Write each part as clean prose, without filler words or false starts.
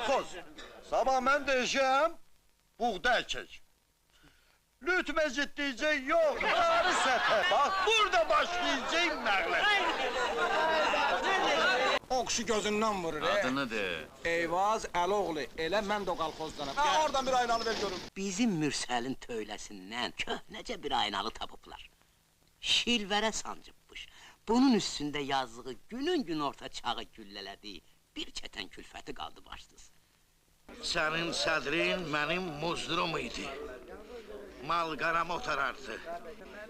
Qalxoz, sabah mən deyəcəm, buğda əkək. Lüt məcid deyəcək, yox, narı sətə. Bax, burada başlayacaq məqlət. Oqşu gözündən vurur, Adını de. Eyvaz Əloğlu, elə mən də o qalxozdanam. Oradan bir aynalı ver görüm. Bizim Mürsəlin töyləsindən köhnəcə bir aynalı tapıblar. Şilvərə sancıbmış. Bunun üstündə yazdığı günün gün orta çağı güllələdiyi bir kətən külfəti qaldı başsız. Sənin sədrin mənim muzdurum idi. Mal-qara motarardı.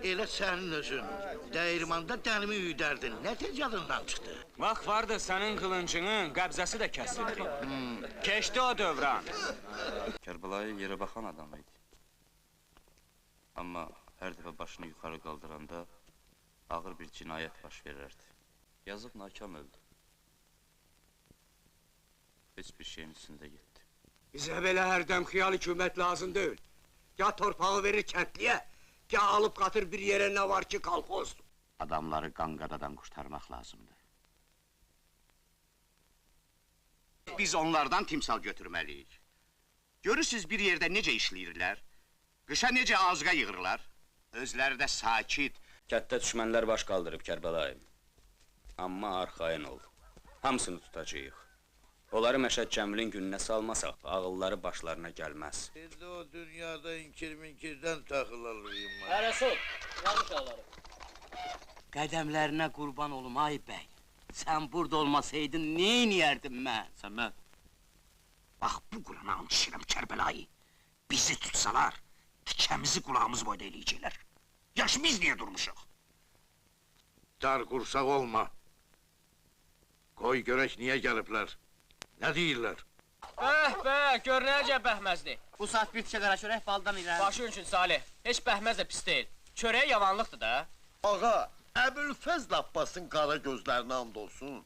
Elə sənin özün, dəyirmanda dənimi üydərdin. Nə tez yadından çıxdı? Vaxt vardı sənin qılıncının qəbzəsi də kəsildi. Keçdi o dövran. Kərbəlayı yerə baxan adam idi. Amma hər dəfə başını yuxarı qaldıranda ağır bir cinayət baş verərdi. Yazıq nakam öldü. Heç bir şeyin üstündə getdi. Bizə belə hərdəm xiyal hükümət lazım deyil. Ya torpağı verir kəndliyə, ya alıb qatır bir yerə nə var ki qalxozdur. Adamları qanqadadan qurtarmaq lazımdır. Biz onlardan timsal götürməliyik. Görürsüz bir yerdə necə işləyirlər? Qışa necə azqa yığırlar? Özləri də sakit. Kətdə düşmənlər baş qaldırıb Kərbəlayım. Amma arxayın ol. Hamısını tutacağıq. Onları Məşəd Cəmilin gününə salmasaq, ağılları başlarına gəlməz. İndi o dünyada inkir-minkirdən taxılalıyım mən. Hərəsul, yanlış ağlarım. Qədəmlərinə qurban olum, ay bəy. Sən burada olmasaydın, neyniyərdin mən? Səməd, Bax, bu Qurana and içirəm Kərbəlayı. Bizi tutsalar, tikəmizi qulağımız boyda eləyəcəklər. Yaş biz niyə durmuşuq? Dar qursaq olma. Qoy görək niyə gəliblər. Nə deyirlər? Gör necə bəhməzdir. Bu saat bir tikə qara çörək baldan irəli. Başı üçün Salih, heç bəhməz də pis deyil. Çörək yavanlıqdır da. Ağa, Əbülfəzl Abbasın qara gözlərinə and olsun.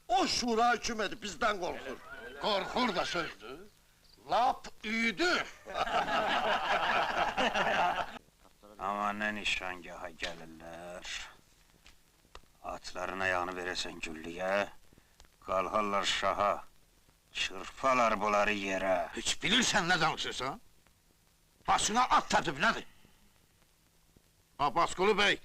O şura hökuməti bizdən qorxur. Qorxur da sözdür. Lap üydü. Amma nə nişangaha gəlirlər. Atların ayağını verəsən güllüyə, qalxarlar şaha, çırpalar bunları yerə. Heç bilirsən nə danışırsan? Başına at tədib nədir? Abbasqulu bəy,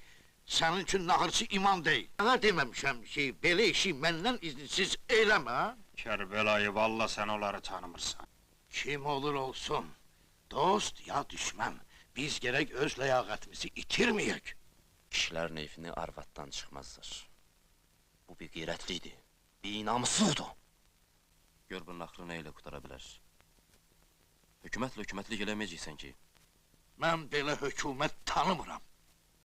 sənin üçün naxırçı iman deyil. Mənə deməmişəm ki, belə işi məndən izinsiz eləmə. Kərbəlayı, valla sən onları tanımırsan. Kim olur olsun, dost ya düşmən, biz gərək öz ləyaqətimizi itirməyək. Kişilər neyfini arvaddan çıxmazdır. Bu bir qeyrətlidir, bir namusluqdur. gör bunun axırı nə ilə qutara bilər. Hökumətlə hökumətlik eləməyəcəksən ki. Mən belə hökumət tanımıram.